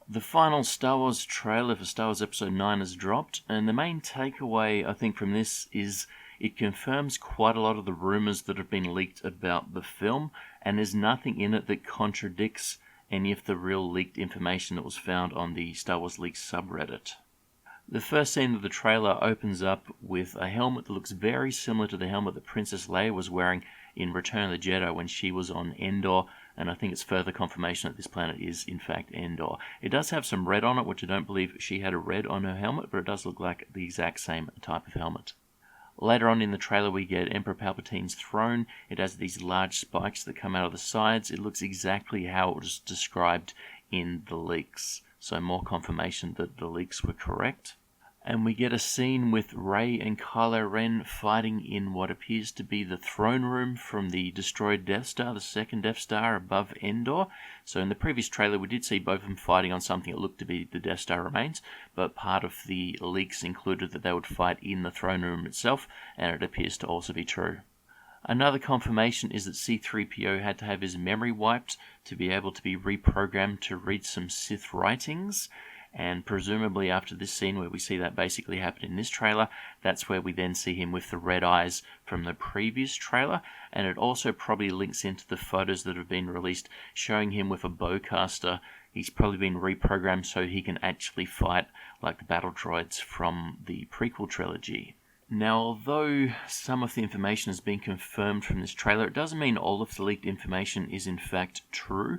The final Star Wars trailer for Star Wars Episode 9 has dropped, and the main takeaway, I think, from this is it confirms quite a lot of the rumors that have been leaked about the film, and there's nothing in it that contradicts any of the real leaked information that was found on the Star Wars Leaks subreddit. The first scene of the trailer opens up with a helmet that looks very similar to the helmet that Princess Leia was wearing in Return of the Jedi when she was on Endor, and I think it's further confirmation that this planet is in fact Endor. It does have some red on it, which I don't believe she had a red on her helmet, but it does look like the exact same type of helmet. Later on in the trailer we get Emperor Palpatine's throne. It has these large spikes that come out of the sides. It looks exactly how it was described in the leaks, so more confirmation that the leaks were correct. And we get a scene with Rey and Kylo Ren fighting in what appears to be the throne room from the destroyed Death Star, the second Death Star above Endor. So in the previous trailer we did see both of them fighting on something that looked to be the Death Star remains, but part of the leaks included that they would fight in the throne room itself, and it appears to also be true. Another confirmation is that C-3PO had to have his memory wiped to be able to be reprogrammed to read some Sith writings. And presumably after this scene where we see that basically happen in this trailer, that's where we then see him with the red eyes from the previous trailer. And it also probably links into the photos that have been released showing him with a bowcaster. He's probably been reprogrammed so he can actually fight like the battle droids from the prequel trilogy. Now, although some of the information has been confirmed from this trailer, it doesn't mean all of the leaked information is in fact true.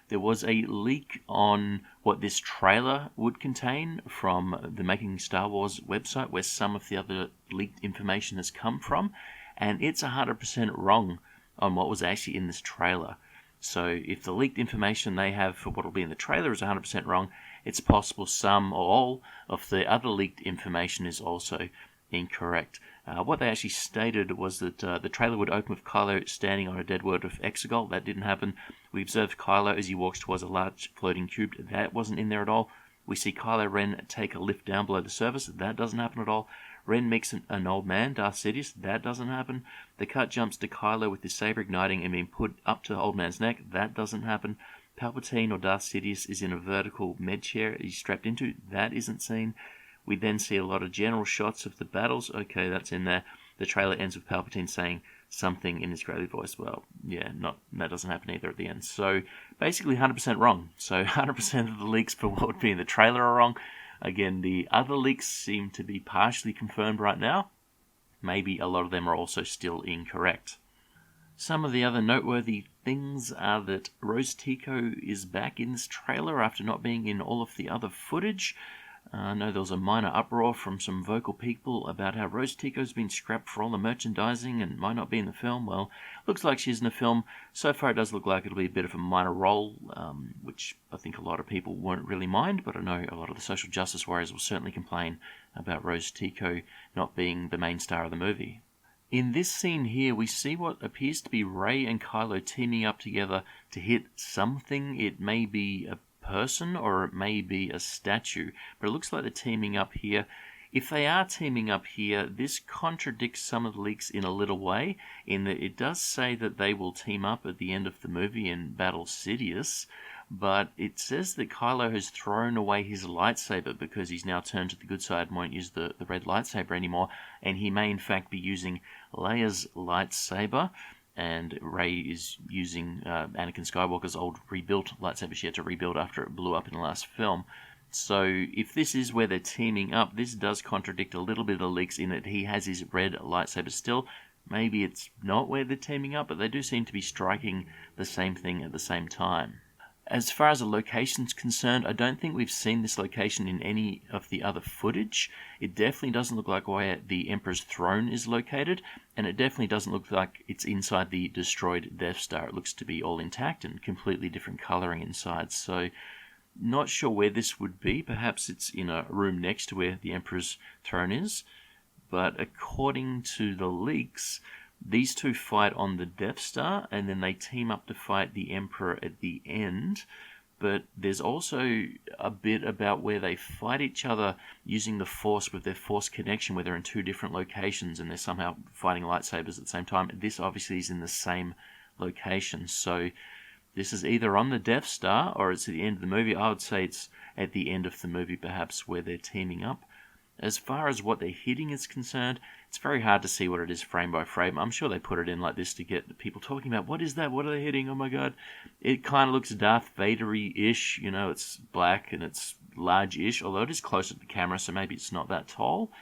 There was a leak on what this trailer would contain from the Making Star Wars website, where some of the other leaked information has come from, and it's 100% wrong on what was actually in this trailer. So if the leaked information they have for what will be in the trailer is 100% wrong, it's possible some or all of the other leaked information is also incorrect. What they actually stated was that the trailer would open with Kylo standing on a dead world of Exegol. That didn't happen. We observed Kylo as he walks towards a large floating cube. That wasn't in there at all. We see Kylo Ren take a lift down below the surface. That doesn't happen at all. Ren meets an old man, Darth Sidious. That doesn't happen. The cut jumps to Kylo with his saber igniting and being put up to the old man's neck. That doesn't happen. Palpatine or Darth Sidious is in a vertical med chair he's strapped into. That isn't seen. We then see a lot of general shots of the battles. Okay, that's in there. The trailer ends with Palpatine saying something in his gravelly voice. Well, yeah, that doesn't happen either at the end. So basically 100% wrong. So 100% of the leaks for what would be in the trailer are wrong. Again, the other leaks seem to be partially confirmed right now. Maybe a lot of them are also still incorrect. Some of the other noteworthy things are that Rose Tico is back in this trailer after not being in all of the other footage. I know there was a minor uproar from some vocal people about how Rose Tico's been scrapped for all the merchandising and might not be in the film. Well, looks like she's in the film. So far it does look like it'll be a bit of a minor role, which I think a lot of people won't really mind, but I know a lot of the social justice warriors will certainly complain about Rose Tico not being the main star of the movie. In this scene here, we see what appears to be Rey and Kylo teaming up together to hit something. It may be a person or it may be a statue, but it looks like they're teaming up here. If they are teaming up here, this contradicts some of the leaks in a little way, in that it does say that they will team up at the end of the movie and battle Sidious, but it says that Kylo has thrown away his lightsaber because he's now turned to the good side and won't use the red lightsaber anymore, and he may in fact be using Leia's lightsaber, and Rey is using Anakin Skywalker's old rebuilt lightsaber she had to rebuild after it blew up in the last film. So if this is where they're teaming up, this does contradict a little bit of the leaks in that he has his red lightsaber still. Maybe it's not where they're teaming up, but they do seem to be striking the same thing at the same time. As far as the location's concerned, I don't think we've seen this location in any of the other footage. It definitely doesn't look like where the Emperor's throne is located, and it definitely doesn't look like it's inside the destroyed Death Star. It looks to be all intact and completely different colouring inside, so not sure where this would be. Perhaps it's in a room next to where the Emperor's throne is, but according to the leaks, these two fight on the Death Star, and then they team up to fight the Emperor at the end. But there's also a bit about where they fight each other using the Force with their Force connection, where they're in two different locations and they're somehow fighting lightsabers at the same time. This obviously is in the same location, so this is either on the Death Star or it's at the end of the movie. I would say it's at the end of the movie, perhaps, where they're teaming up. As far as what they're hitting is concerned, it's very hard to see what it is frame by frame. I'm sure they put it in like this to get people talking about, what is that? What are they hitting? Oh my god. It kind of looks Darth Vader-y-ish. You know, it's black and it's large-ish, although it is closer to the camera, so maybe it's not that tall.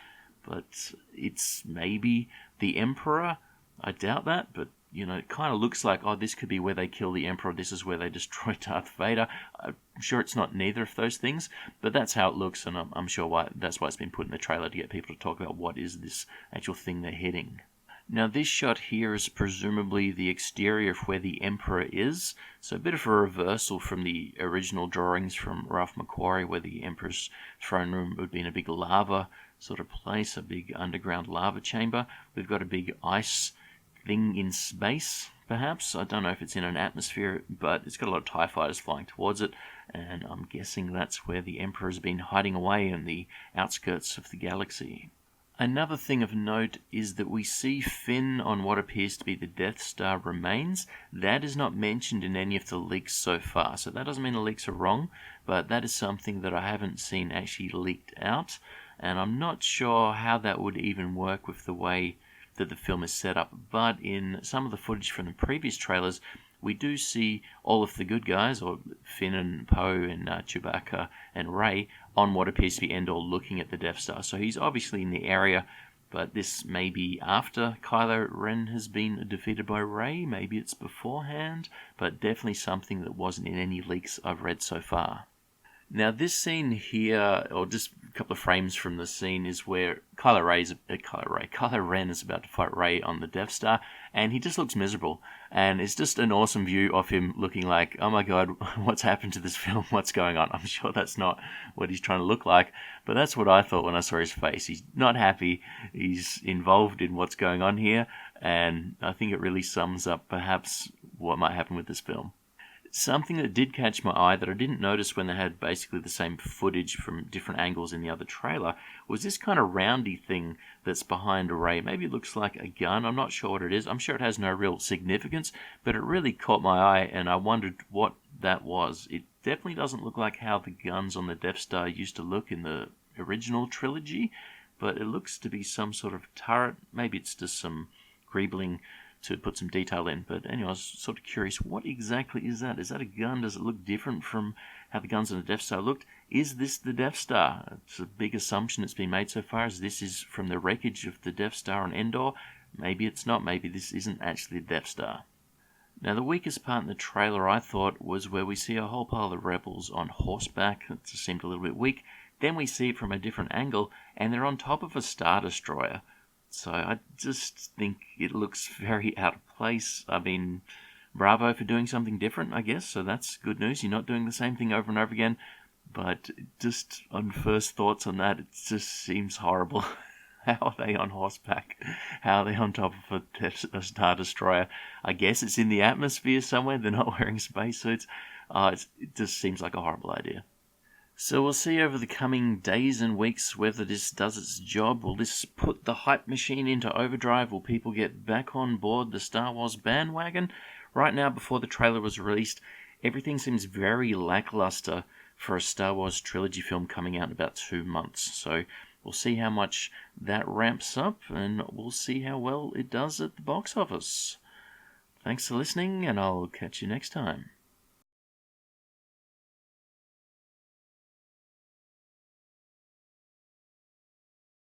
But it's maybe the Emperor. I doubt that, but you know, it kind of looks like, oh, this could be where they kill the Emperor, this is where they destroy Darth Vader. I'm sure it's not neither of those things, but that's how it looks, and I'm sure that's why it's been put in the trailer, to get people to talk about what is this actual thing they're hitting. Now, this shot here is presumably the exterior of where the Emperor is, so a bit of a reversal from the original drawings from Ralph McQuarrie, where the Emperor's throne room would be in a big lava sort of place, a big underground lava chamber. We've got a big ice thing in space, perhaps. I don't know if it's in an atmosphere, but it's got a lot of TIE fighters flying towards it, and I'm guessing that's where the Emperor's been hiding away in the outskirts of the galaxy. Another thing of note is that we see Finn on what appears to be the Death Star remains. That is not mentioned in any of the leaks so far, so that doesn't mean the leaks are wrong, but that is something that I haven't seen actually leaked out, and I'm not sure how that would even work with the way that the film is set up. But in some of the footage from the previous trailers, we do see all of the good guys, or Finn and Poe and Chewbacca and Rey, on what appears to be Endor looking at the Death Star. So he's obviously in the area, but this may be after Kylo Ren has been defeated by Rey. Maybe it's beforehand, but definitely something that wasn't in any leaks I've read so far. Now, this scene here, or just a couple of frames from the scene, is where Kylo Ren is about to fight Rey on the Death Star, and he just looks miserable. And it's just an awesome view of him looking like, oh my god, what's happened to this film? What's going on? I'm sure that's not what he's trying to look like, but that's what I thought when I saw his face. He's not happy. He's involved in what's going on here, and I think it really sums up perhaps what might happen with this film. Something that did catch my eye that I didn't notice when they had basically the same footage from different angles in the other trailer was this kind of roundy thing that's behind Rey. Maybe it looks like a gun. I'm not sure what it is. I'm sure it has no real significance, but it really caught my eye and I wondered what that was. It definitely doesn't look like how the guns on the Death Star used to look in the original trilogy, but it looks to be some sort of turret. Maybe it's just some greebling to put some detail in. But anyway, I was sort of curious, what exactly is that? Is that a gun? Does it look different from how the guns on the Death Star looked? Is this the Death Star? It's a big assumption that's been made so far, as this is from the wreckage of the Death Star on Endor. Maybe it's not. Maybe this isn't actually the Death Star. Now, the weakest part in the trailer, I thought, was where we see a whole pile of rebels on horseback. It just seemed a little bit weak. Then we see it from a different angle, and they're on top of a Star Destroyer. So I just think it looks very out of place. I mean, bravo for doing something different, I guess. So that's good news. You're not doing the same thing over and over again. But just on first thoughts on that, it just seems horrible. How are they on horseback? How are they on top of a Star Destroyer? I guess it's in the atmosphere somewhere. They're not wearing spacesuits. It just seems like a horrible idea. So we'll see over the coming days and weeks whether this does its job. Will this put the hype machine into overdrive? Will people get back on board the Star Wars bandwagon? Right now, before the trailer was released, everything seems very lackluster for a Star Wars trilogy film coming out in about 2 months. So we'll see how much that ramps up, and we'll see how well it does at the box office. Thanks for listening, and I'll catch you next time.